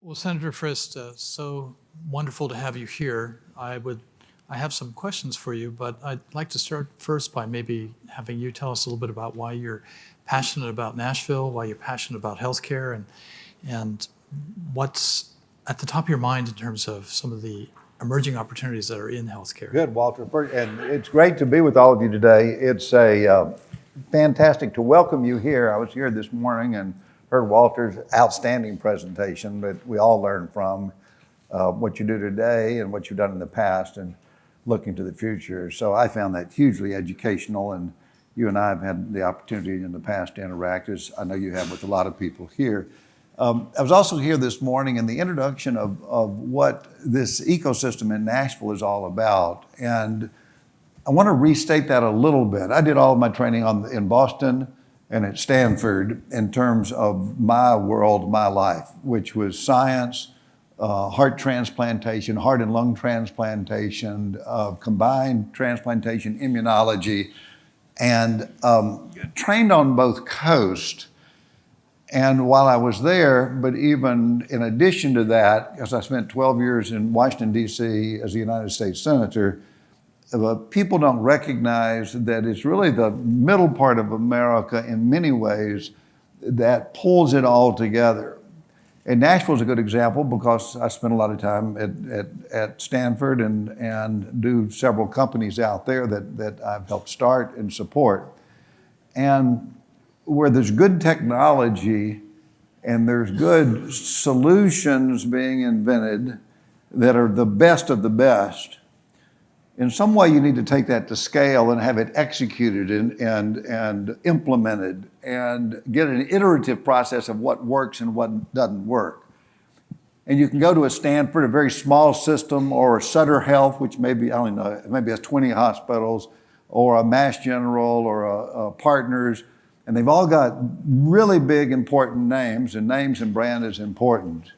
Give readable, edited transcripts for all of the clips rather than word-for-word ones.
Well, Senator Frist, so wonderful to have you here. I have some questions for you, but I'd like to start first by maybe having you tell us a little bit about why you're passionate about Nashville, why you're passionate about healthcare, and what's at the top of your mind in terms of some of the emerging opportunities that are in healthcare. Good, Walter. And it's great to be with all of you today. It's fantastic to welcome you here. I was here this morning and heard Walter's outstanding presentation that we all learn from what you do today and what you've done in the past and looking to the future. So I found that hugely educational, and you and I have had the opportunity in the past to interact, as I know you have with a lot of people here. I was also here this morning in the introduction of what this ecosystem in Nashville is all about. And I want to restate that a little bit. I did all of my training in Boston and at Stanford in terms of my world, my life, which was science, heart transplantation, heart and lung transplantation, combined transplantation, immunology, and trained on both coasts. And while I was there, but even in addition to that, because I spent 12 years in Washington, D.C. as a United States Senator, people don't recognize that it's really the middle part of America in many ways that pulls it all together. And Nashville is a good example because I spent a lot of time at Stanford and do several companies out there that I've helped start and support. And where there's good technology and there's good solutions being invented that are the best of the best, in some way you need to take that to scale and have it executed and implemented and get an iterative process of what works and what doesn't work. And you can go to a Stanford, a very small system, or a Sutter Health, which maybe, I don't know, maybe has 20 hospitals, or a Mass General or a Partners, and they've all got really big, important names, and names and brand is important.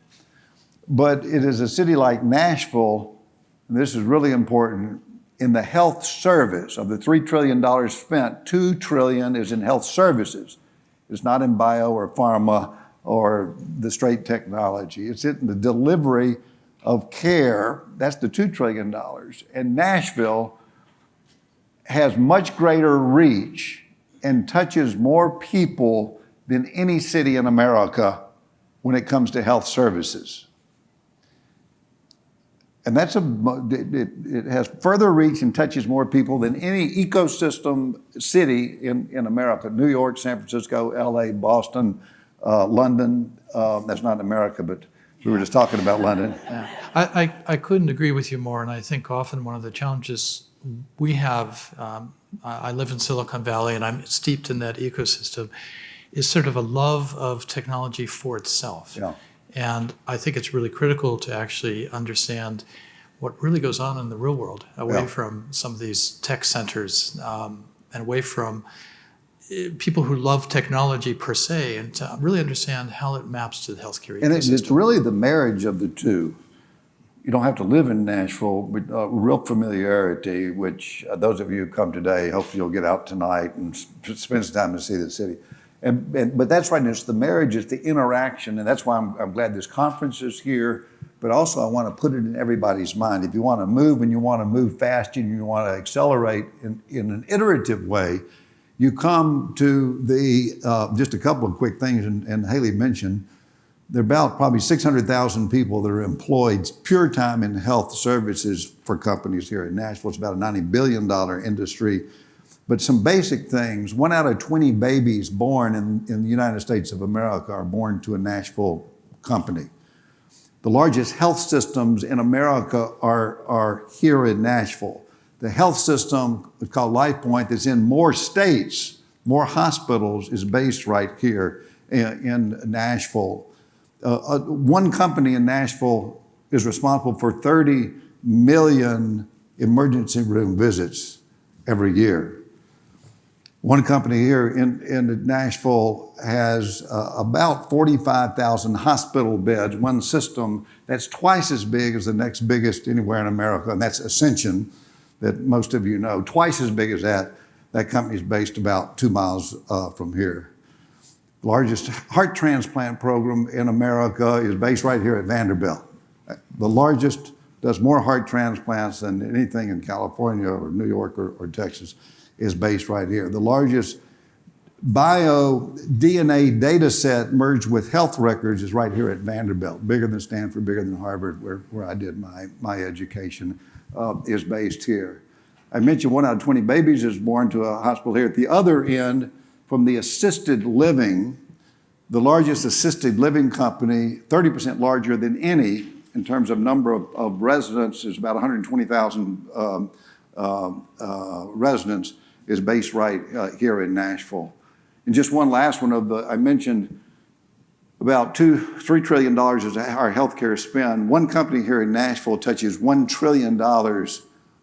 But it is a city like Nashville, and this is really important, in the health service. Of the $3 trillion spent, $2 trillion is in health services. It's not in bio or pharma or the straight technology. It's in the delivery of care. That's the $2 trillion. And Nashville has much greater reach and touches more people than any city in America when it comes to health services. And it has further reach and touches more people than any ecosystem city in America. New York, San Francisco, LA, Boston, London. That's not in America, but we were just talking about London. Yeah. I couldn't agree with you more, and I think often one of the challenges we have, I live in Silicon Valley and I'm steeped in that ecosystem, is sort of a love of technology for itself. Yeah. And I think it's really critical to actually understand what really goes on in the real world, away from some of these tech centers and away from people who love technology per se, and to really understand how it maps to the healthcare ecosystem. And it's really the marriage of the two. You don't have to live in Nashville, but real familiarity, which those of you who come today, hopefully you'll get out tonight and spend some time to see the city. But that's right, it's the marriage, it's the interaction, and that's why I'm glad this conference is here, but also I want to put it in everybody's mind. If you want to move and you want to move fast and you want to accelerate in an iterative way, you come to just a couple of quick things, and Haley mentioned, there are about probably 600,000 people that are employed pure time in health services for companies here in Nashville. It's about a $90 billion industry. But some basic things, 1 out of 20 babies born in the United States of America are born to a Nashville company. The largest health systems in America are here in Nashville. The health system called LifePoint that's in more states, more hospitals, is based right here in Nashville. One company in Nashville is responsible for 30 million emergency room visits every year. One company here in Nashville has about 45,000 hospital beds, one system that's twice as big as the next biggest anywhere in America, and that's Ascension, that most of you know. Twice as big as that. That company is based about 2 miles from here. The largest heart transplant program in America is based right here at Vanderbilt. The largest, does more heart transplants than anything in California or New York or Texas, is based right here. The largest bio DNA data set merged with health records is right here at Vanderbilt, bigger than Stanford, bigger than Harvard, where I did my education, is based here. I mentioned 1 out of 20 babies is born to a hospital here. At the other end, from the assisted living, the largest assisted living company, 30% larger than any in terms of number of residents, is about 120,000 residents, is based right here in Nashville. And just one last one I mentioned about $3 trillion is our healthcare spend. One company here in Nashville touches $1 trillion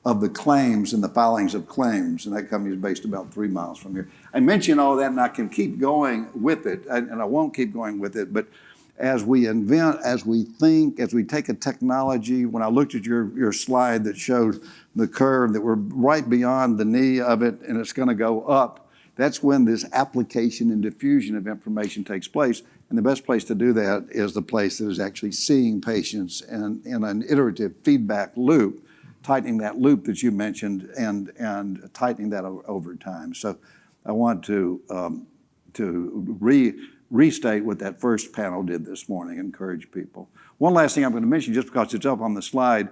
of the claims and the filings of claims, and that company is based about 3 miles from here. I mention all that, and I can keep going with it, and I won't keep going with it, but as we invent, as we think, as we take a technology, when I looked at your slide that showed the curve that we're right beyond the knee of it, and it's gonna go up, that's when this application and diffusion of information takes place. And the best place to do that is the place that is actually seeing patients and in an iterative feedback loop, tightening that loop that you mentioned and tightening that over time. So I want to restate what that first panel did this morning, encourage people. One last thing I'm going to mention, just because it's up on the slide,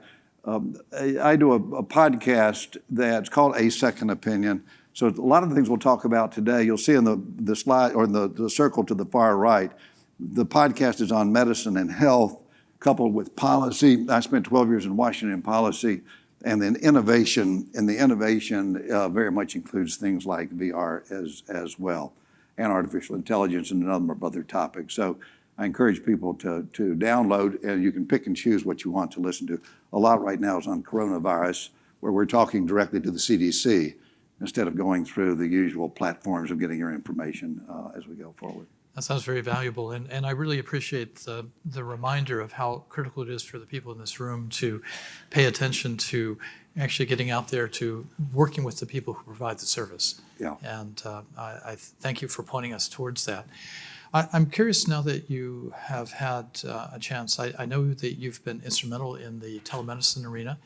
I do a podcast that's called A Second Opinion. So a lot of the things we'll talk about today, you'll see in the slide or the circle to the far right. The podcast is on medicine and health, coupled with policy. I spent 12 years in Washington in policy, and then innovation. And the innovation very much includes things like VR as well, and artificial intelligence and a number of other topics. So I encourage people to download, and you can pick and choose what you want to listen to. A lot right now is on coronavirus, where we're talking directly to the CDC instead of going through the usual platforms of getting your information as we go forward. That sounds very valuable, and I really appreciate the reminder of how critical it is for the people in this room to pay attention to actually getting out there to working with the people who provide the service. Yeah. And I thank you for pointing us towards that. I'm curious now that you have had a chance. I know that you've been instrumental in the telemedicine arena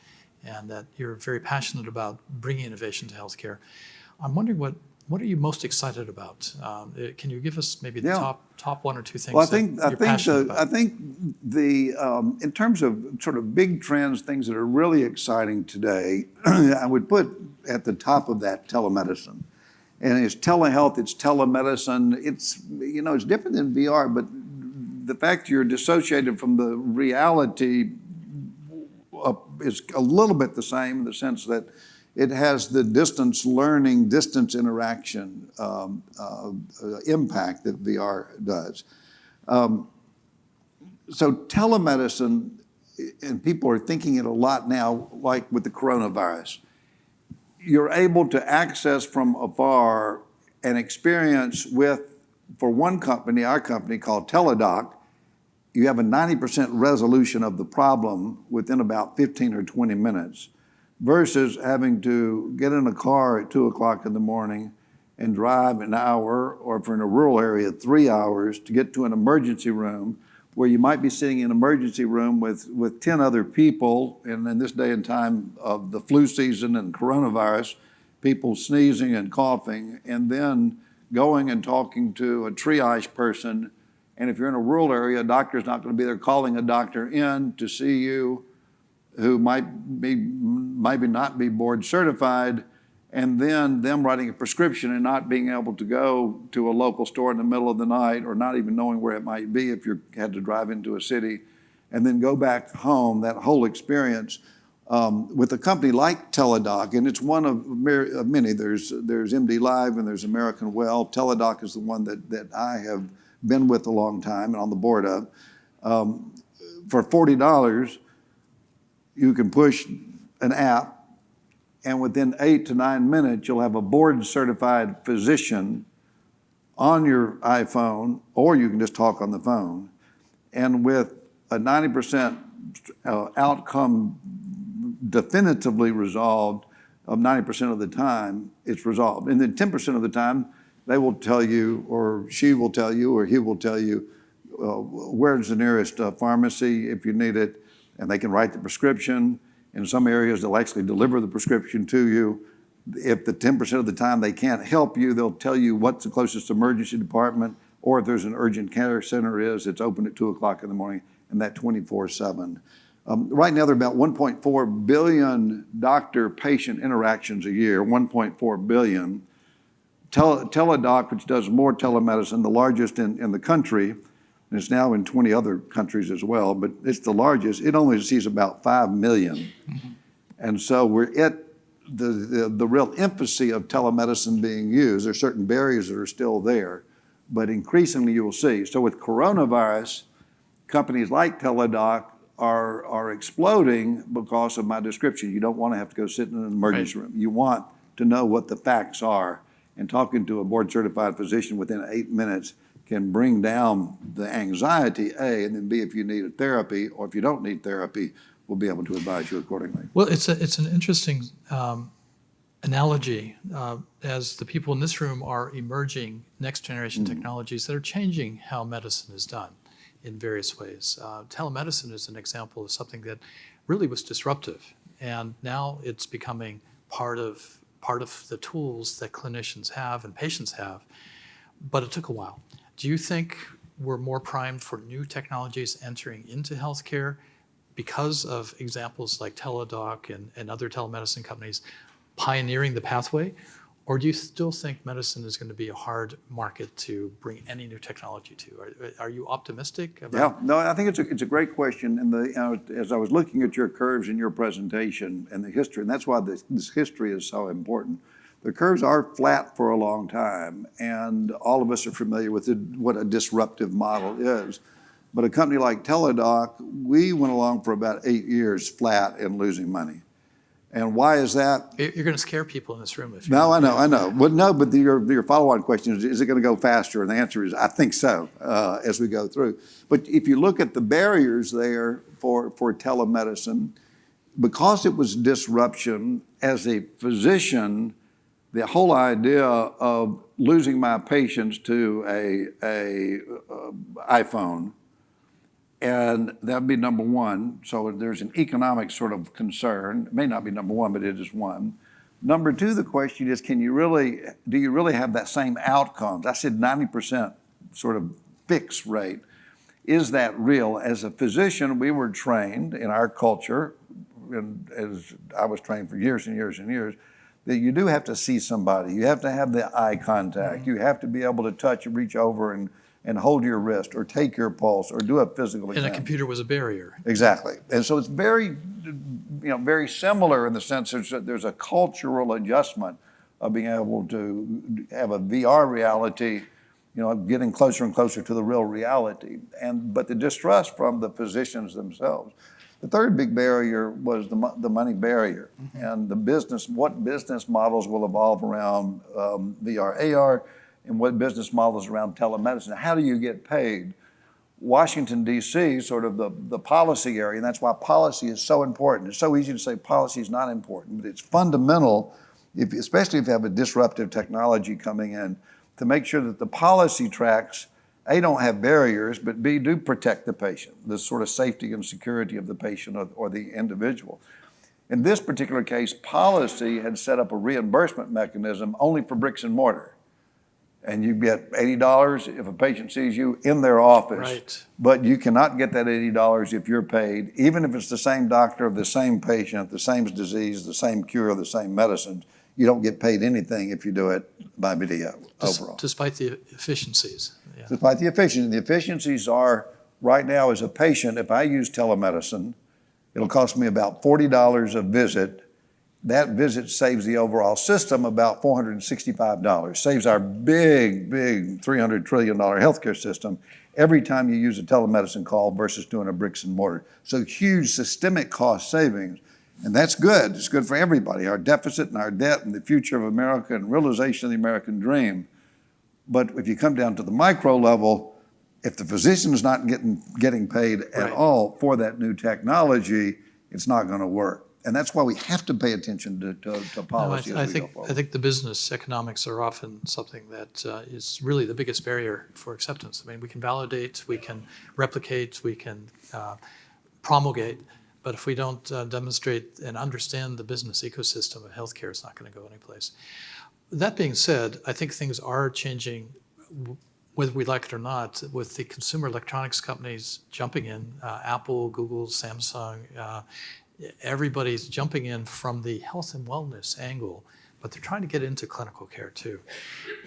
and that you're very passionate about bringing innovation to healthcare. I'm wondering what are you most excited about? Can you give us maybe the top one or two things? Well, I think in terms of sort of big trends, things that are really exciting today, I would put at the top of that telemedicine. And it's telehealth, it's telemedicine. It's different than VR, but the fact you're dissociated from the reality is a little bit the same in the sense that it has the distance learning, distance interaction impact that VR does. So telemedicine, and people are thinking it a lot now, like with the coronavirus. You're able to access from afar an experience for one company, our company called Teladoc, you have a 90% resolution of the problem within about 15 or 20 minutes. Versus having to get in a car at 2 o'clock in the morning and drive an hour, or if you're in a rural area, 3 hours to get to an emergency room where you might be sitting in an emergency room with 10 other people. And in this day and time of the flu season and coronavirus, people sneezing and coughing, and then going and talking to a triage person. And if you're in a rural area, a doctor's not going to be there calling a doctor in to see you, who might not be board certified, and then them writing a prescription and not being able to go to a local store in the middle of the night, or not even knowing where it might be if you had to drive into a city, and then go back home. That whole experience with a company like Teladoc, and it's one of many. There's MD Live and there's American Well. Teladoc is the one that I have been with a long time and on the board of. For $40, you can push an app, and within 8 to 9 minutes, you'll have a board-certified physician on your iPhone, or you can just talk on the phone. And with a 90% outcome definitively resolved of 90% of the time, it's resolved. And then 10% of the time, they will tell you, or she will tell you, or he will tell you, where's the nearest pharmacy if you need it, and they can write the prescription. In some areas, they'll actually deliver the prescription to you. If the 10% of the time they can't help you, they'll tell you what's the closest emergency department, or if there's an urgent care center it's open at 2 o'clock in the morning, and that 24/7. Right now, there are about 1.4 billion doctor-patient interactions a year, 1.4 billion. Teladoc, which does more telemedicine, the largest in the country, and it's now in 20 other countries as well, but it's the largest. It only sees about 5 million. Mm-hmm. And so we're at the real infancy of telemedicine being used. There's certain barriers that are still there, but increasingly you will see. So with coronavirus, companies like Teladoc are exploding because of my description. You don't want to have to go sit in an emergency room. You want to know what the facts are, and talking to a board-certified physician within 8 minutes can bring down the anxiety, A, and then B, if you need a therapy, or if you don't need therapy, we'll be able to advise you accordingly. Well, it's an interesting analogy as the people in this room are emerging next generation technologies that are changing how medicine is done in various ways. Telemedicine is an example of something that really was disruptive, and now it's becoming part of the tools that clinicians have and patients have, but it took a while. Do you think we're more primed for new technologies entering into healthcare because of examples like Teladoc and other telemedicine companies pioneering the pathway? Or do you still think medicine is going to be a hard market to bring any new technology to? Are you optimistic about? Yeah, no, I think it's a great question. And as I was looking at your curves in your presentation and the history, and that's why this history is so important. The curves are flat for a long time, and all of us are familiar with what a disruptive model is. But a company like Teladoc, we went along for about 8 years flat and losing money. And why is that? You're going to scare people in this room if you. No, I know. Well, no, but your follow-on question is it going to go faster? And the answer is, I think so, as we go through. But if you look at the barriers there for telemedicine, because it was disruption, as a physician, the whole idea of losing my patients to a iPhone, and that'd be number one. So there's an economic sort of concern. It may not be number one, but it is one. Number two, the question is, do you really have that same outcomes? I said 90% sort of fix rate. Is that real? As a physician, we were trained in our culture, and as I was trained for years and years and years, that you do have to see somebody. You have to have the eye contact. Mm-hmm. You have to be able to touch and reach over and hold your wrist or take your pulse or do a physical exam. And a computer was a barrier. Exactly. And so it's very similar in the sense that there's a cultural adjustment of being able to have a VR reality, getting closer and closer to the real reality. But the distrust from the physicians themselves. The third big barrier was the money barrier. Mm-hmm. And what business models will evolve around VR, AR, and what business models around telemedicine. How do you get paid? Washington, D.C., sort of the policy area, and that's why policy is so important. It's so easy to say policy is not important, but it's fundamental, especially if you have a disruptive technology coming in, to make sure that the policy tracks, A, don't have barriers, but B, do protect the patient, the sort of safety and security of the patient or the individual. In this particular case, policy had set up a reimbursement mechanism only for bricks and mortar. And you get $80 if a patient sees you in their office. Right. But you cannot get that $80 if you're paid, even if it's the same doctor of the same patient, the same disease, the same cure, the same medicines. You don't get paid anything if you do it by video overall. Despite the efficiencies. Yeah. Despite the efficiencies. The efficiencies are, right now as a patient, if I use telemedicine, it'll cost me about $40 a visit. That visit saves the overall system about $465. Saves our big $300 trillion healthcare system every time you use a telemedicine call versus doing a bricks and mortar. So huge systemic cost savings. And that's good. It's good for everybody. Our deficit and our debt and the future of America and realization of the American dream. But if you come down to the micro level, if the physician is not getting paid at all for that new technology, it's not going to work. And that's why we have to pay attention to policy No, I as we go think forward. I think the business economics are often something that is really the biggest barrier for acceptance. I mean, we can validate, we can replicate, we can promulgate, but if we don't demonstrate and understand the business ecosystem of healthcare, it's not going to go anyplace. That being said, I think things are changing, whether we like it or not, with the consumer electronics companies jumping in, Apple, Google, Samsung, everybody's jumping in from the health and wellness angle, but they're trying to get into clinical care too.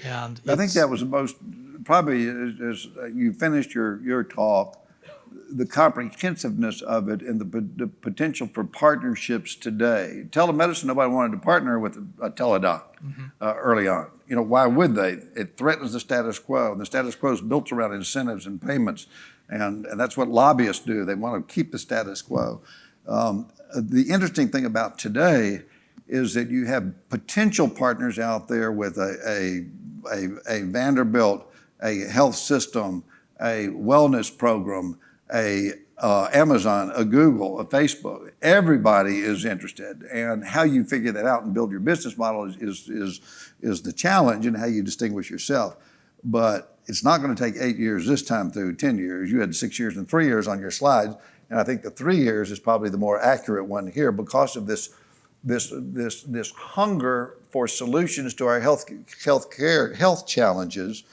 And I think that was the most, probably as you finished your talk, the comprehensiveness of it and the potential for partnerships today. Telemedicine, nobody wanted to partner with a teledoc early on. You know, why would they? It threatens the status quo, and the status quo is built around incentives and payments, and that's what lobbyists do. They want to keep the status quo. The interesting thing about today is that you have potential partners out there with a Vanderbilt, a health system, a wellness program, a Amazon, a Google, a Facebook. Everybody is interested, and how you figure that out and build your business model is the challenge, and how you distinguish yourself. But it's not going to take 8 years this time through 10 years. You had 6 years and 3 years on your slides, and I think the 3 years is probably the more accurate one here because of this hunger for solutions to our health challenges,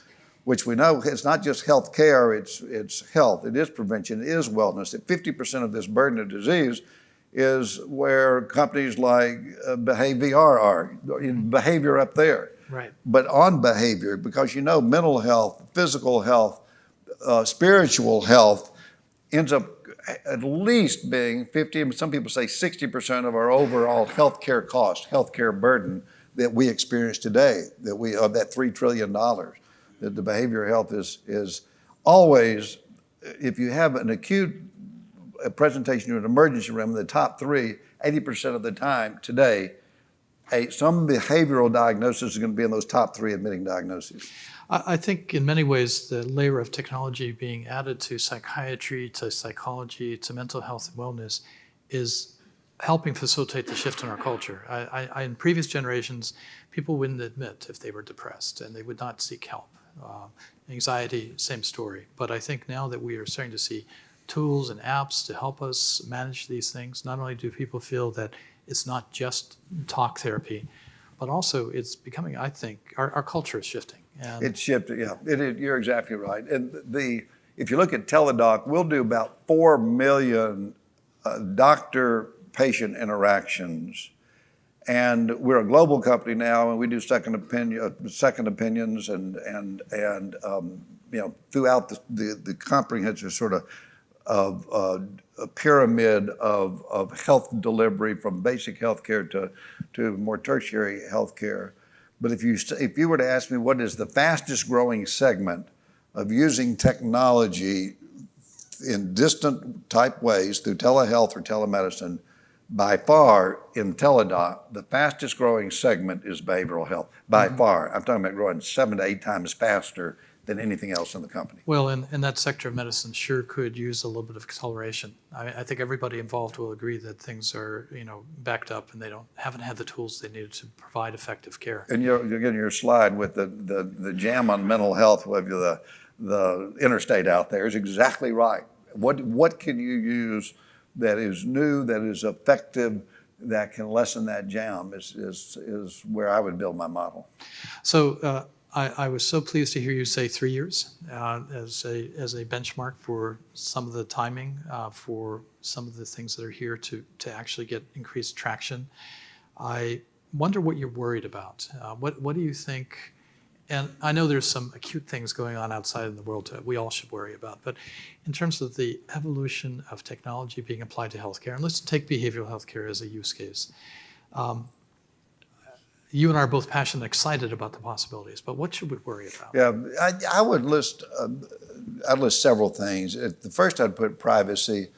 which we know it's not just health care, it's health, it is prevention, it is wellness. That 50% of this burden of disease is where companies like Behavior are, behavior up there. right. But on behavior, because you know mental health, physical health, spiritual health ends up at least being 50, and some people say 60% of our overall healthcare cost, healthcare burden that we experience today, of that $3 trillion. That the behavioral health is always, if you have an acute presentation to an emergency room, in the top three, 80% of the time today, some behavioral diagnosis is going to be in those top three admitting diagnoses. I think in many ways the layer of technology being added to psychiatry, to psychology, to mental health and wellness is helping facilitate the shift in our culture. In previous generations, people wouldn't admit if they were depressed and they would not seek help. Anxiety, same story. But I think now that we are starting to see tools and apps to help us manage these things, not only do people feel that it's not just talk therapy, but also it's becoming, I think, our culture is shifting. And it's shifted, yeah. You're exactly right. And if you look at Teladoc, we'll do about 4 million doctor-patient interactions. And we're a global company now, and we do second opinions, and throughout the comprehensive sort of a pyramid of health delivery, from basic health care to more tertiary health care. But if you were to ask me what is the fastest growing segment of using technology in distant type ways through telehealth or telemedicine, by far in Teladoc, the fastest growing segment is behavioral health. By far. I'm talking about growing 7 to 8 times faster than anything else in the company. well, and that sector of medicine sure could use a little bit of acceleration. I think everybody involved will agree that things are, backed up, and they haven't had the tools they needed to provide effective care. And you're getting your slide with the jam on mental health with the interstate out there is exactly right. What can you use that is new, that is effective, that can lessen that jam is where I would build my model. So I was so pleased to hear you say 3 years as a benchmark for some of the timing, for some of the things that are here to actually get increased traction. I wonder what you're worried about. What do you think? And I know there's some acute things going on outside in the world that we all should worry about, but in terms of the evolution of technology being applied to healthcare, and let's take behavioral healthcare as a use case. You and I are both passionate and excited about the possibilities, but what should we worry about? Yeah, I would list several things. The first, I'd put privacy,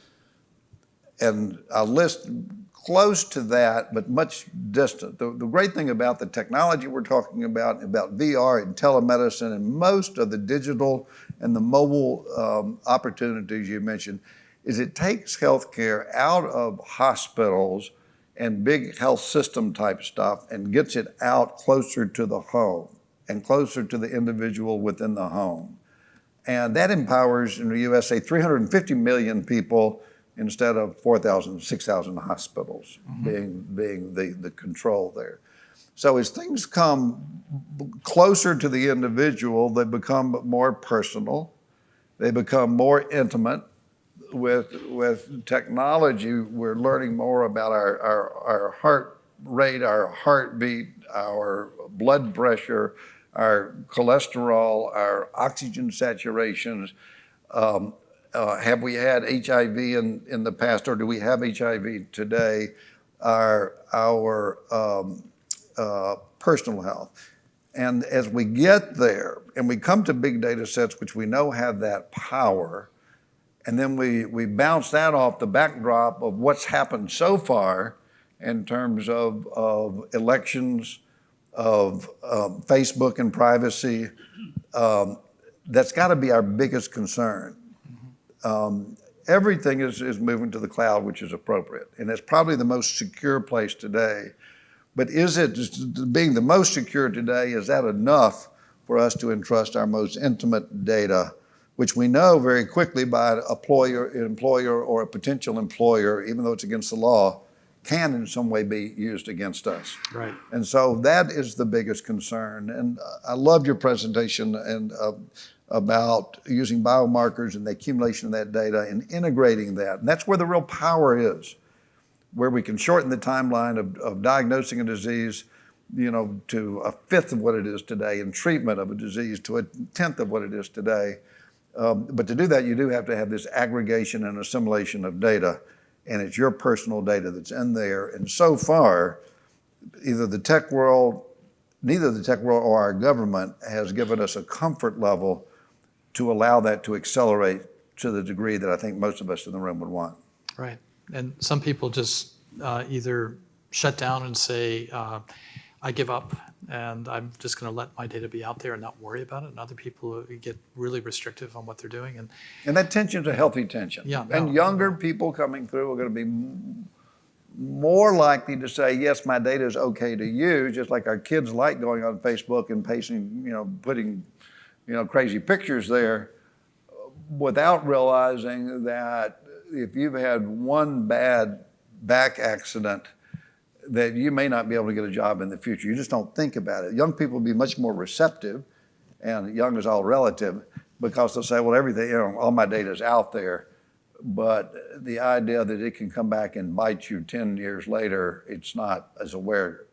and I'll list close to that, but much distant. The great thing about the technology we're talking about VR and telemedicine and most of the digital and the mobile opportunities you mentioned, is it takes healthcare out of hospitals and big health system type stuff and gets it out closer to the home and closer to the individual within the home. And that empowers, in the US, say 350 million people instead of 4,000, 6,000 hospitals being the control there. So as things come closer to the individual, they become more personal, they become more intimate. With technology, we're learning more about our heart rate, our heartbeat, our blood pressure, our cholesterol, our oxygen saturations. Have we had HIV in the past, or do we have HIV today? Our personal health. And as we get there and we come to big data sets, which we know have that power, and then we bounce that off the backdrop of what's happened so far in terms of elections, of Facebook and privacy, that's got to be our biggest concern. Everything is moving to the cloud, which is appropriate, and it's probably the most secure place today. But is it, being the most secure today, is that enough for us to entrust our most intimate data, which we know very quickly by an employer or a potential employer, even though it's against the law, can in some way be used against us. Right. And so that is the biggest concern. And I loved your presentation and about using biomarkers and the accumulation of that data and integrating that. And that's where the real power is, where we can shorten the timeline of diagnosing a disease, to a fifth of what it is today, and treatment of a disease to a tenth of what it is today. But to do that, you do have to have this aggregation and assimilation of data, and it's your personal data that's in there. And so far, neither the tech world or our government has given us a comfort level to allow that to accelerate to the degree that I think most of us in the room would want. Right. And some people just either shut down and say, I give up and I'm just going to let my data be out there and not worry about it. And other people get really restrictive on what they're doing. And that tension's a healthy tension. Yeah, and younger people coming through are going to be more likely to say, yes, my data is okay to use, just like our kids like going on Facebook and pasting, putting, crazy pictures there, without realizing that if you've had one bad back accident, that you may not be able to get a job in the future. You just don't think about it. Young people will be much more receptive, and young is all relative, because they'll say, well, everything, all my data is out there. But the idea that it can come back and bite you 10 years later, it's not as aware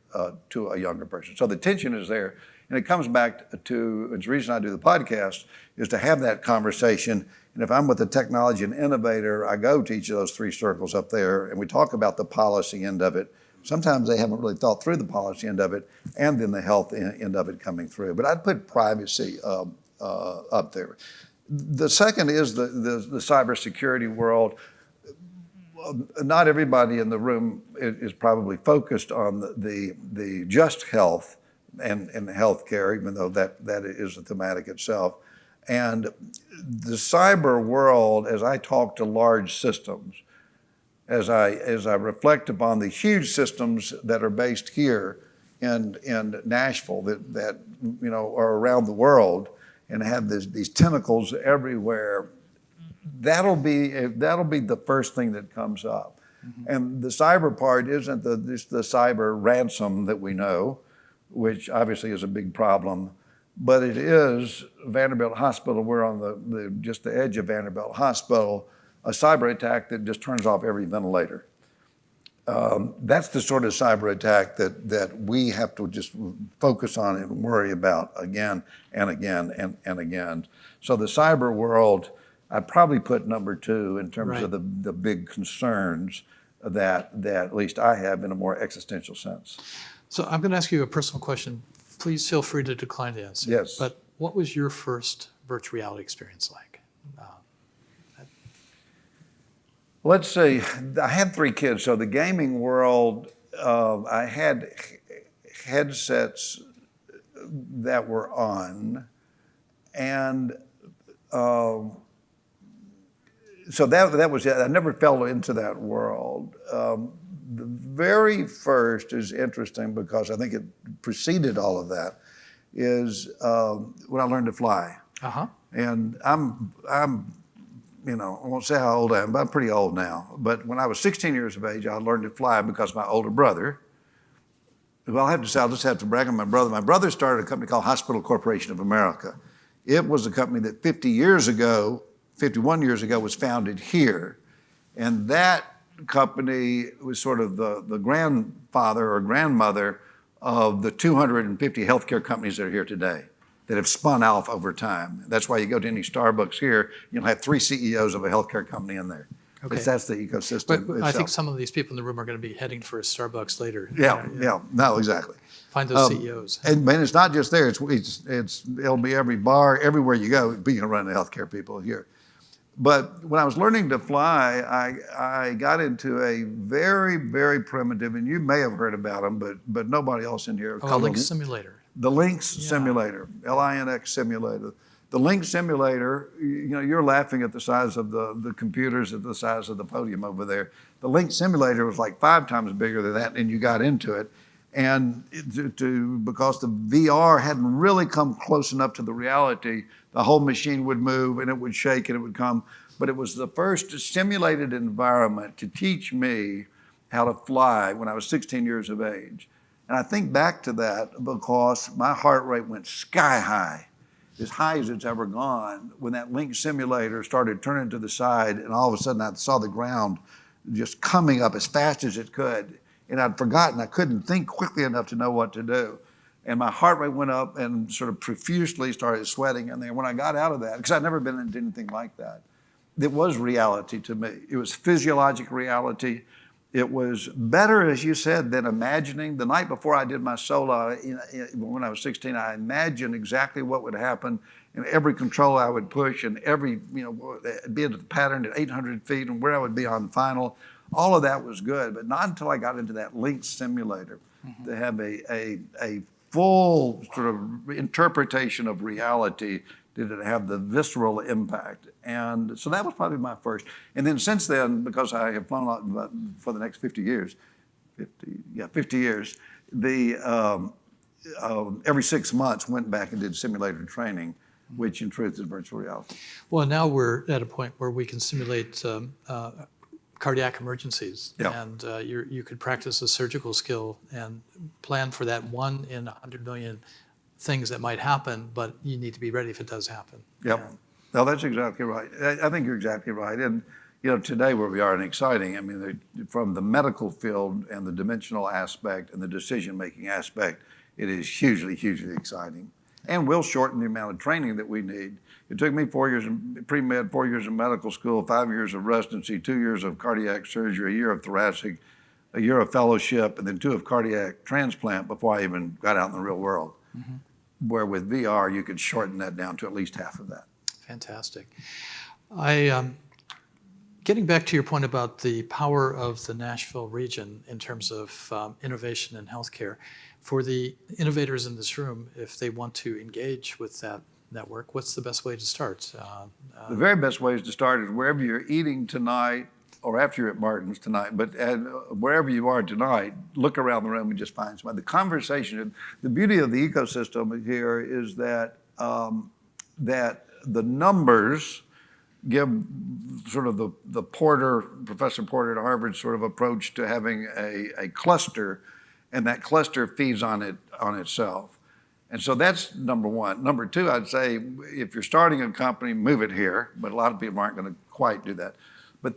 to a younger person. So the tension is there. And it comes back to, it's the reason I do the podcast, is to have that conversation. And if I'm with a technology and innovator, I go to each of those three circles up there and we talk about the policy end of it. Sometimes they haven't really thought through the policy end of it, and then the health end of it coming through. But I'd put privacy up there. The second is the cybersecurity world. Not everybody in the room is probably focused on the just health and healthcare, even though that is a thematic itself. And the cyber world, as I talk to large systems, as I reflect upon the huge systems that are based here in Nashville that are around the world and have these tentacles everywhere, that'll be the first thing that comes up. Mm-hmm. And the cyber part isn't the cyber ransom that we know, which obviously is a big problem, but it is Vanderbilt Hospital. We're on just the edge of Vanderbilt Hospital, a cyber attack that just turns off every ventilator. That's the sort of cyber attack that we have to just focus on and worry about again and again and again. So the cyber world, I'd probably put number 2 in terms of the big concerns that at least I have in a more existential sense. So I'm going to ask you a personal question. Please feel free to decline to answer. Yes. But what was your first virtual reality experience like? Let's see, I had 3 kids, so the gaming world, I had headsets that were on, and so that was it. I never fell into that world. the very first is interesting because I think it preceded all of that, is when I learned to fly. Uh-huh. And I'm, I won't say how old I am, but I'm pretty old now. But when I was 16 years of age, I learned to fly because my older brother, well, I'll just have to brag on my brother. My brother started a company called Hospital Corporation of America. It was a company that 51 years ago, was founded here. And that company was sort of the grandfather or grandmother of the 250 healthcare companies that are here today that have spun off over time. That's why you go to any Starbucks here, you'll have 3 CEOs of a healthcare company in there. Okay. That's the ecosystem But I itself. think some of these people in the room are going to be heading for a Starbucks later. Yeah, no, exactly. Find those CEOs. And it's not just there. It'll be every bar, everywhere you go. Being around the healthcare people here. But when I was learning to fly, I got into a very, very primitive, and you may have heard about them, but nobody else in here. A Lynx simulator. The Lynx simulator, Linx simulator. The Lynx simulator, you're laughing at the size of the computers at the size of the podium over there. The Lynx simulator was like 5 times bigger than that, and you got into it. And because the VR hadn't really come close enough to the reality, the whole machine would move and it would shake and it would come. But it was the first simulated environment to teach me how to fly when I was 16 years of age. And I think back to that because my heart rate went sky high, as high as it's ever gone, when that Lynx simulator started turning to the side, and all of a sudden I saw the ground just coming up as fast as it could. And I'd forgotten, I couldn't think quickly enough to know what to do. And my heart rate went up and sort of profusely started sweating in there. When I got out of that, because I'd never been into anything like that, it was reality to me. It was physiologic reality. It was better, as you said, than imagining. The night before I did my solo, when I was 16, I imagined exactly what would happen and every control I would push and every, be it the pattern at 800 feet and where I would be on final. All of that was good, but not until I got into that Lynx simulator to have a full sort of interpretation of reality did it have the visceral impact. And so that was probably my first. And then since then, because I have flown a lot for the next 50 years, every 6 months went back and did simulator training, which in truth is virtual reality. Well, now we're at a point where we can simulate cardiac emergencies. Yeah. And you could practice a surgical skill and plan for that 1 in 100 million things that might happen, but you need to be ready if it does happen. Yep. Yeah. No, that's exactly right. I think you're exactly right. And today where we are and exciting, I mean, from the medical field and the dimensional aspect and the decision-making aspect, it is hugely, hugely exciting. And will shorten the amount of training that we need. It took me 4 years in pre-med, 4 years in medical school, 5 years of residency, 2 years of cardiac surgery, a year of thoracic, a year of fellowship, and then 2 of cardiac transplant before I even got out in the real world. Where with VR, you could shorten that down to at least half of that. Fantastic. Getting back to your point about the power of the Nashville region in terms of innovation in healthcare, for the innovators in this room, if they want to engage with that network, what's the best way to start? The very best way to start is wherever you're eating tonight or after you're at Martin's tonight, but wherever you are tonight, look around the room and just find somebody. The conversation, the beauty of the ecosystem here is that the numbers give sort of the Professor Porter at Harvard sort of approach to having a cluster, and that cluster feeds on itself. And so that's number one. Number two, I'd say if you're starting a company, move it here, but a lot of people aren't going to quite do that. But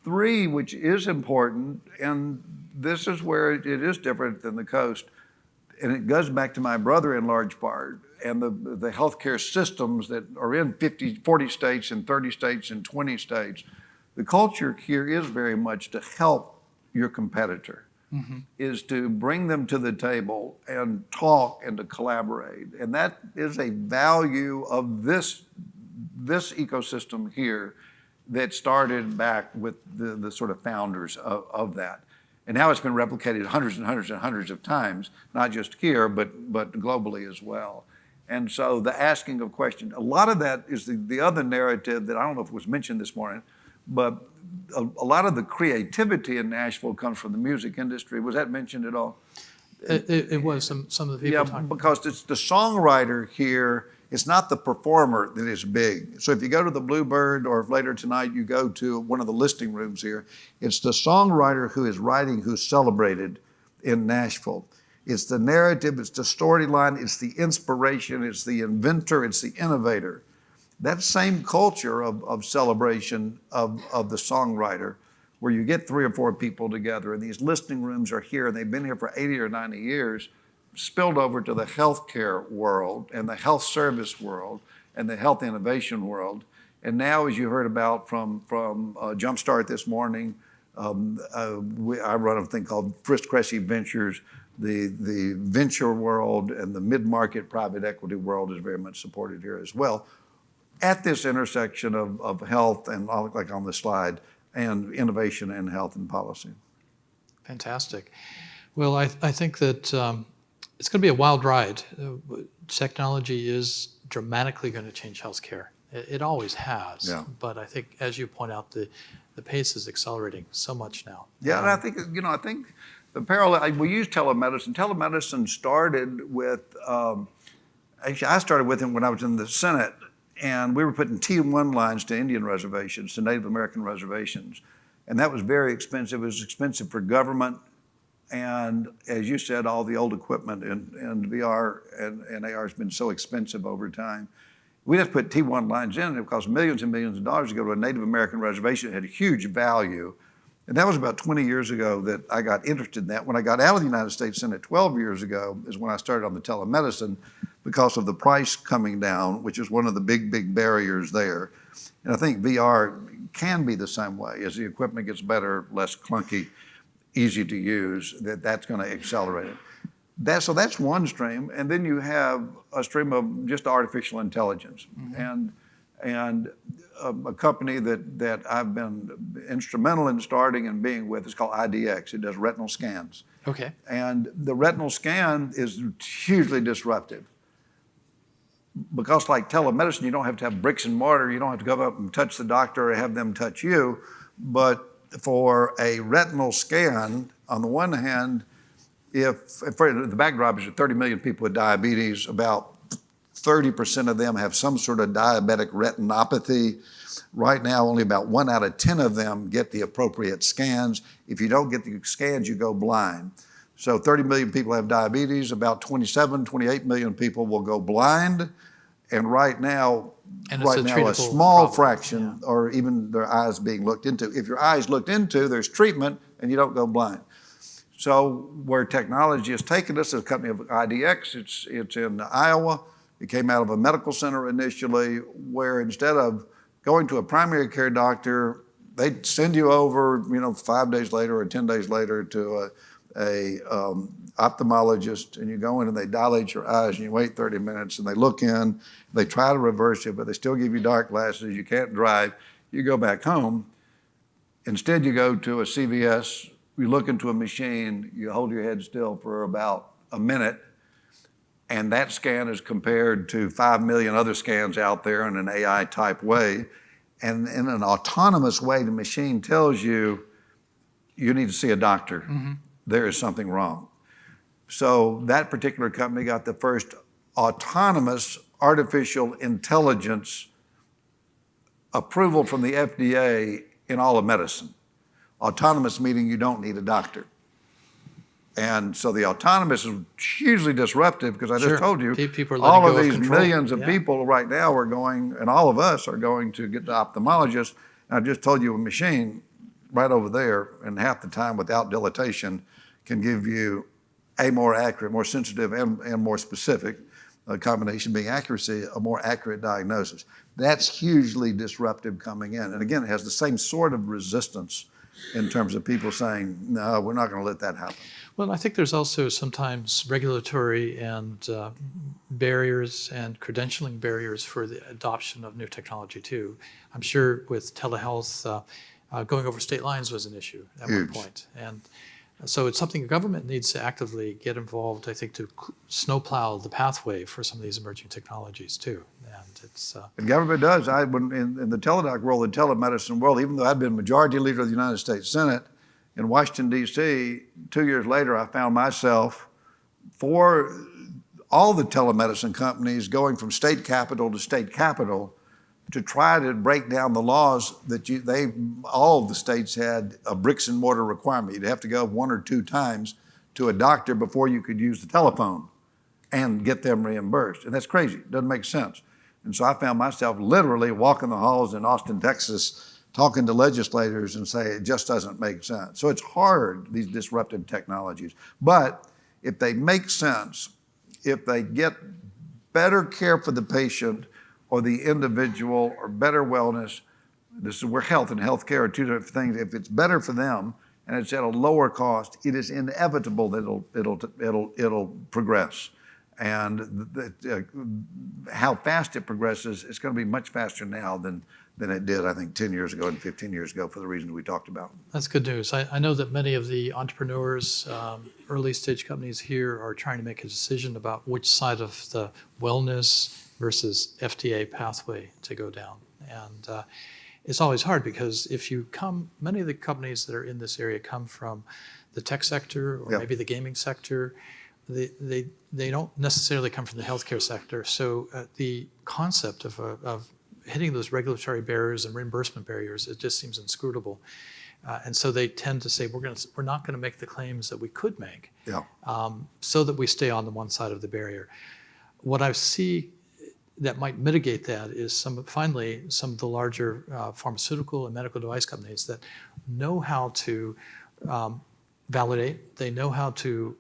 3, which is important, and this is where it is different than the coast, and it goes back to my brother in large part, and the healthcare systems that are in 40 states and 30 states and 20 states. The culture here is very much to help your competitor, is to bring them to the table and talk and to collaborate. And that is a value of this ecosystem here that started back with the sort of founders of that. And now it's been replicated hundreds and hundreds and hundreds of times, not just here, but globally as well. And so the asking of questions, a lot of that is the other narrative that I don't know if it was mentioned this morning, But a lot of the creativity in Nashville comes from the music industry. Was that mentioned at all? It was some of the people talking. Because it's the songwriter here. It's not the performer that is big. So if you go to the Bluebird, or if later tonight you go to one of the listing rooms here, it's the songwriter who is writing who's celebrated in Nashville. It's the narrative, it's the storyline, it's the inspiration, it's the inventor, it's the innovator. That same culture of celebration of the songwriter, where you get 3 or 4 people together, and these listening rooms are here, and they've been here for 80 or 90 years, spilled over to the healthcare world and the health service world and the health innovation world. And now, as you heard about from Jumpstart this morning, I run a thing called Frist Cressy Ventures. The venture world and the mid-market private equity world is very much supported here as well, at this intersection of health and, like on the slide, and innovation and health and policy. Fantastic. Well, I think that it's going to be a wild ride. Technology is dramatically going to change healthcare. It always has. Yeah. But I think, as you point out, the pace is accelerating so much now. Yeah, and I think the parallel, we use telemedicine. Telemedicine started with, actually I started with it when I was in the Senate, and we were putting T1 lines to Indian reservations, to Native American reservations. And that was very expensive. It was expensive for government. And as you said, all the old equipment and VR and AR has been so expensive over time. We just put T1 lines in, and it cost millions and millions of dollars to go to a Native American reservation. It had a huge value. And that was about 20 years ago that I got interested in that. When I got out of the United States Senate 12 years ago is when I started on the telemedicine, because of the price coming down, which is one of the big barriers there. And I think VR can be the same way. As the equipment gets better, less clunky, easy to use, that's going to accelerate it. So that's one stream. And then you have a stream of just artificial intelligence. Mm-hmm. And a company that I've been instrumental in starting and being with is called IDX. It does retinal scans. Okay. And the retinal scan is hugely disruptive. Because like telemedicine, you don't have to have bricks and mortar. You don't have to go up and touch the doctor or have them touch you. But for a retinal scan, on the one hand, the backdrop is that 30 million people with diabetes, about 30% of them have some sort of diabetic retinopathy. Right now, only about 1 out of 10 of them get the appropriate scans. If you don't get the scans, you go blind. So 30 million people have diabetes, about 28 million people will go blind. And right now, a small fraction, or even their eyes being looked into. If your eyes looked into, there's treatment and you don't go blind. So where technology has taken us, a company of IDX, it's in Iowa. It came out of a medical center initially, where instead of going to a primary care doctor, they'd send you over, 5 days later or 10 days later to a ophthalmologist, and you go in and they dilate your eyes and you wait 30 minutes and they look in, they try to reverse it, but they still give you dark glasses, you can't drive, you go back home. Instead, you go to a CVS, you look into a machine, you hold your head still for about a minute, and that scan is compared to 5 million other scans out there in an AI type way. And in an autonomous way, the machine tells you, you need to see a doctor. Mm-hmm. There is something wrong. So that particular company got the first autonomous artificial intelligence approval from the FDA in all of medicine. Autonomous meaning you don't need a doctor. And so the autonomous is hugely disruptive, because I just told you, all of these millions of people right now are going, and all of us are going to get to ophthalmologists. And I just told you a machine right over there, and half the time without dilatation, can give you a more accurate, more sensitive, and more specific, a combination being accuracy, a more accurate diagnosis. That's hugely disruptive coming in. And again, it has the same sort of resistance in terms of people saying, no, we're not going to let that happen. Well, I think there's also sometimes regulatory and barriers and credentialing barriers for the adoption of new technology too. I'm sure with telehealth, going over state lines was an issue at one point. And so it's something the government needs to actively get involved, I think, to snowplow the pathway for some of these emerging technologies too. And government. It's The government does. In the teledoc world, the telemedicine world, even though I'd been majority leader of the United States Senate in Washington, D.C., 2 years later, I found myself for all the telemedicine companies going from state capital to state capital to try to break down the laws that all of the states had a bricks and mortar requirement. You'd have to go 1 or 2 times to a doctor before you could use the telephone and get them reimbursed. And that's crazy. It doesn't make sense. And so I found myself literally walking the halls in Austin, Texas, talking to legislators and say, it just doesn't make sense. So it's hard, these disruptive technologies. But if they make sense, if they get better care for the patient or the individual or better wellness, this is where health and healthcare are two different things. If it's better for them and it's at a lower cost, it is inevitable that it'll progress. And how fast it progresses, it's going to be much faster now than it did, I think, 10 years ago and 15 years ago for the reasons we talked about. That's good news. I know that many of the entrepreneurs, early stage companies here are trying to make a decision about which side of the wellness versus FDA pathway to go down. And it's always hard because many of the companies that are in this area come from the tech sector or maybe the gaming sector. They don't necessarily come from the healthcare sector. So the concept of hitting those regulatory barriers and reimbursement barriers, it just seems inscrutable. And so they tend to say, we're not going to make the claims that we could make so that we stay on the one side of the barrier. What I see that might mitigate that is some of the larger pharmaceutical and medical device companies that know how to validate, they know how to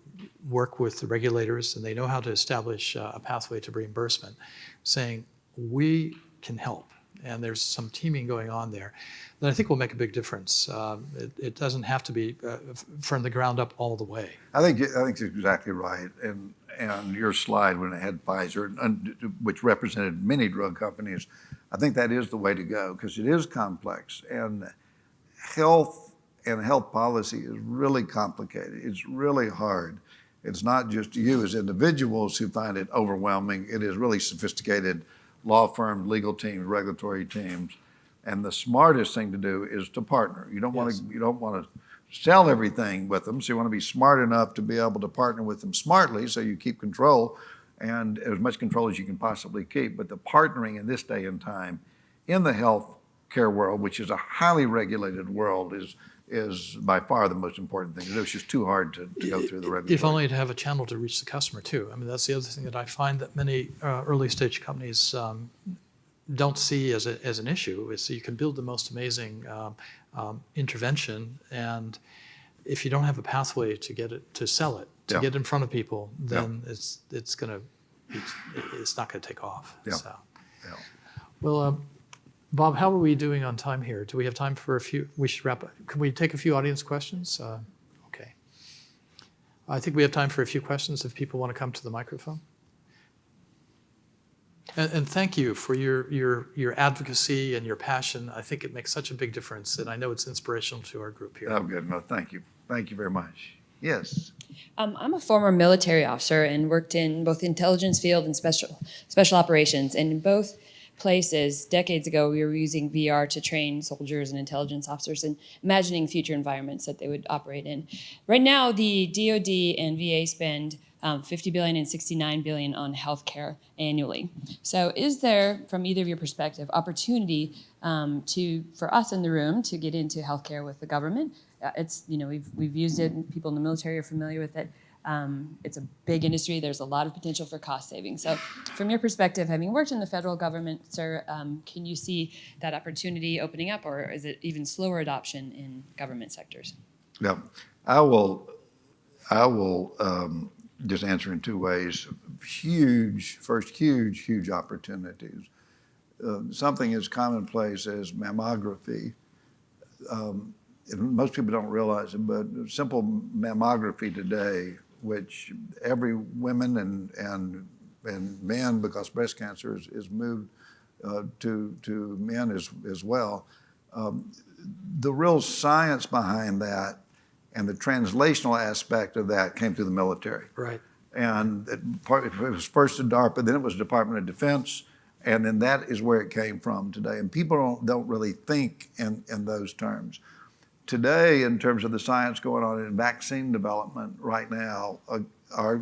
work with the regulators, and they know how to establish a pathway to reimbursement, saying we can help. And there's some teaming going on there that I think will make a big difference. It doesn't have to be from the ground up all the way. I think you're exactly right. And your slide when it had Pfizer, which represented many drug companies, I think that is the way to go because it is complex. And health and health policy is really complicated. It's really hard. It's not just you as individuals who find it overwhelming. It is really sophisticated law firms, legal teams, regulatory teams. And the smartest thing to do is to partner. You don't want to sell everything with them. So you want to be smart enough to be able to partner with them smartly so you keep control and as much control as you can possibly keep. But the partnering in this day and time in the health care world, which is a highly regulated world, is by far the most important thing. It's just too hard to go through the regulatory. If only to have a channel to reach the customer too. I mean, that's the other thing that I find that many early stage companies don't see as an issue is you can build the most amazing intervention, and if you don't have a pathway to get it, to sell it, to get in front of people, then it's not going to take off. So. Well, Bob, how are we doing on time here? Do we have time for a few? We should wrap up. Can we take a few audience questions? Okay. I think we have time for a few questions if people want to come to the microphone. And thank you for your advocacy and your passion. I think it makes such a big difference, and I know it's inspirational to our group here. Oh, good. No, thank you. Thank you very much. Yes. I'm a former military officer and worked in both the intelligence field and special operations. And in both places, decades ago, we were using VR to train soldiers and intelligence officers and imagining future environments that they would operate in. Right now, the DoD and VA spend $50 billion and $69 billion on healthcare annually. So is there, from either of your perspective, opportunity for us in the room to get into healthcare with the government? We've used it, people in the military are familiar with it. It's a big industry. There's a lot of potential for cost savings. So from your perspective, having worked in the federal government, sir, can you see that opportunity opening up, or is it even slower adoption in government sectors? Yeah, I will just answer in two ways. Huge opportunities. Something as commonplace as mammography. Most people don't realize it, but simple mammography today, which every women and men, because breast cancer is moved to men as well. The real science behind that and the translational aspect of that came through the military. Right. And it was first in DARPA, then it was Department of Defense, And then that is where it came from today. And people don't really think in those terms. Today, in terms of the science going on in vaccine development right now,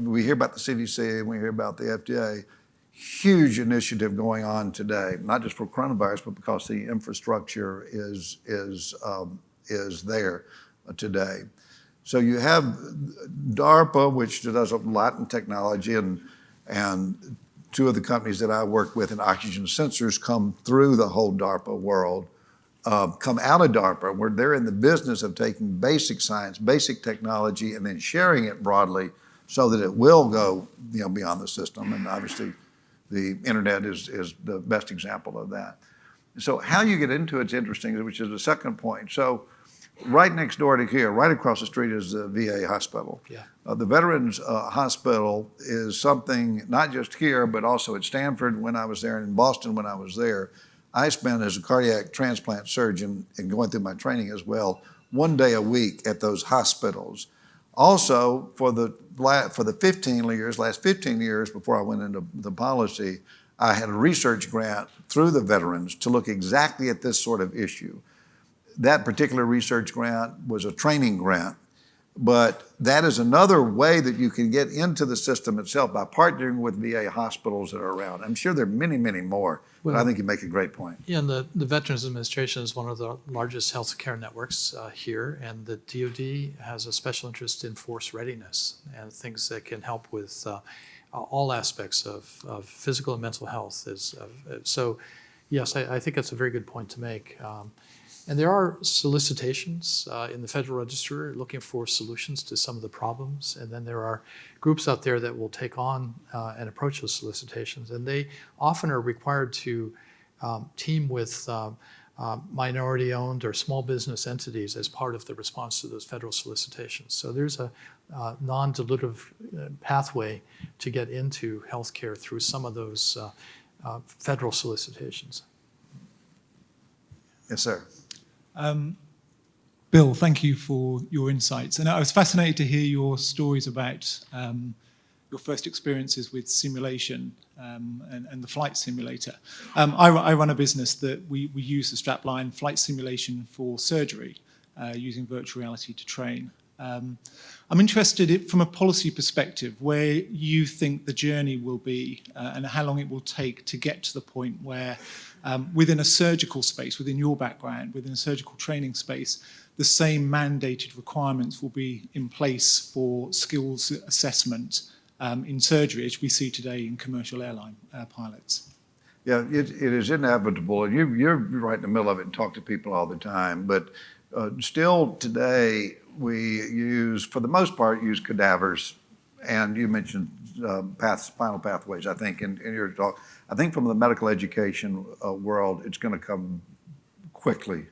we hear about the CDC and we hear about the FDA, huge initiative going on today, not just for coronavirus, but because the infrastructure is there today. So you have DARPA, which does a lot in technology, and two of the companies that I work with in oxygen sensors come through the whole DARPA world, come out of DARPA, where they're in the business of taking basic science, basic technology, and then sharing it broadly so that it will go beyond the system. And obviously, the internet is the best example of that. So how you get into it's interesting, which is the second point. So right next door to here, right across the street is the VA hospital. Yeah. The Veterans Hospital is something not just here, but also at Stanford when I was there and in Boston when I was there. I spent as a cardiac transplant surgeon and going through my training as well, 1 day a week at those hospitals. Also, for the last 15 years before I went into the policy, I had a research grant through the veterans to look exactly at this sort of issue. That particular research grant was a training grant, but that is another way that you can get into the system itself by partnering with VA hospitals that are around. I'm sure there are many, many more, but I think you make a great point. Yeah, and the Veterans Administration is one of the largest healthcare networks here, and the DoD has a special interest in force readiness and things that can help with all aspects of physical and mental health. So, yes, I think that's a very good point to make. And there are solicitations in the Federal Register looking for solutions to some of the problems. And then there are groups out there that will take on and approach those solicitations. And they often are required to team with minority-owned or small business entities as part of the response to those federal solicitations. So there's a non-dilutive pathway to get into healthcare through some of those federal solicitations. Yes, sir. Bill, thank you for your insights. And I was fascinated to hear your stories about your first experiences with simulation and the flight simulator. I run a business that we use the strapline flight simulation for surgery using virtual reality to train. I'm interested from a policy perspective where you think the journey will be and how long it will take to get to the point where within a surgical space, within your background, within a surgical training space, the same mandated requirements will be in place for skills assessment in surgery as we see today in commercial airline pilots. Yeah, it is inevitable, and you're right in the middle of it and talk to people all the time, but still today we use, for the most part, use cadavers, and you mentioned spinal pathways, I think, in your talk. I think from the medical education world, it's going to come quickly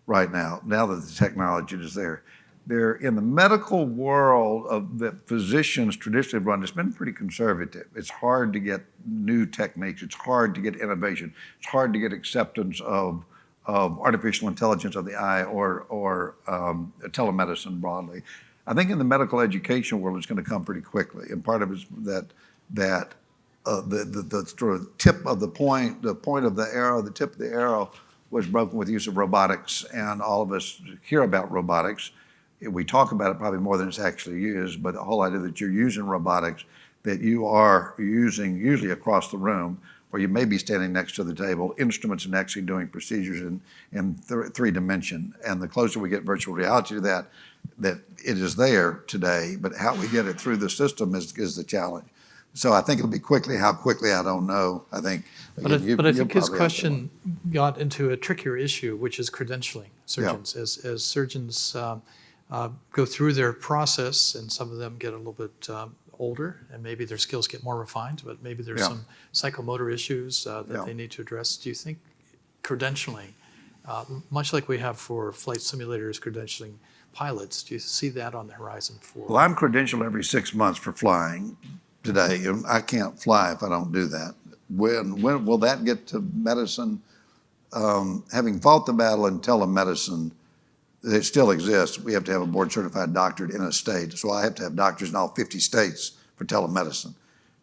right now that the technology is there. There, in the medical world that physicians traditionally run, it's been pretty conservative. It's hard to get new techniques. It's hard to get innovation. It's hard to get acceptance of artificial intelligence of the eye or telemedicine broadly. I think in the medical education world, it's going to come pretty quickly. And part of it is that the sort of tip of the point of the arrow, the tip of the arrow was broken with the use of robotics. And all of us hear about robotics. We talk about it probably more than it's actually used, but the whole idea that you're using robotics, that you are using usually across the room, or you may be standing next to the table, instruments and actually doing procedures in three dimension. And the closer we get virtual reality to that it is there today, but how we get it through the system is the challenge. So I think it'll be quickly. How quickly, I don't know. I think. But I think his question got into a trickier issue, which is credentialing surgeons. Yeah. As surgeons go through their process, and some of them get a little bit older, and maybe their skills get more refined, but maybe there's some psychomotor issues that they need to address. Do you think credentialing, much like we have for flight simulators credentialing pilots, do you see that on the horizon for? Well, I'm credentialed every 6 months for flying today. I can't fly if I don't do that. When will that get to medicine? Having fought the battle in telemedicine, it still exists. We have to have a board certified doctorate in a state. So I have to have doctors in all 50 states for telemedicine.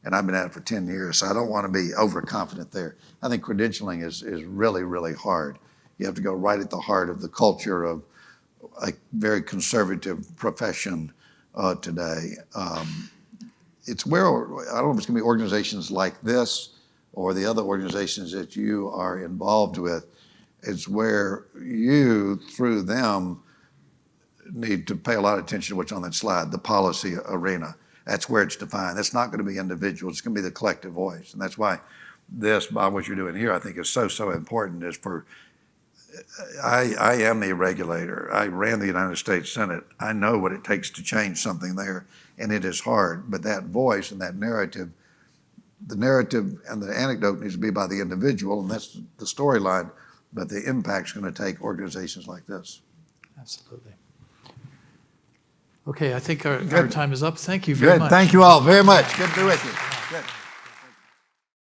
and I've been at it for 10 years, so I don't want to be overconfident there. I think credentialing is really, really hard. You have to go right at the heart of the culture of a very conservative profession today. It's where, I don't know if it's going to be organizations like this or the other organizations that you are involved with, it's where you, through them, need to pay a lot of attention to what's on that slide, the policy arena. That's where it's defined. That's not going to be individuals. It's going to be the collective voice. And that's why this, Bob, what you're doing here, I think is so important is for, I am a regulator. I ran the United States Senate. I know what it takes to change something there, and it is hard. But that voice and that narrative, the narrative and the anecdote needs to be by the individual, and that's the storyline, but the impact's going to take organizations like this. Absolutely. Okay, I think our time is up. Thank you very Good. much. Thank you all very much. Good to be with you. Good.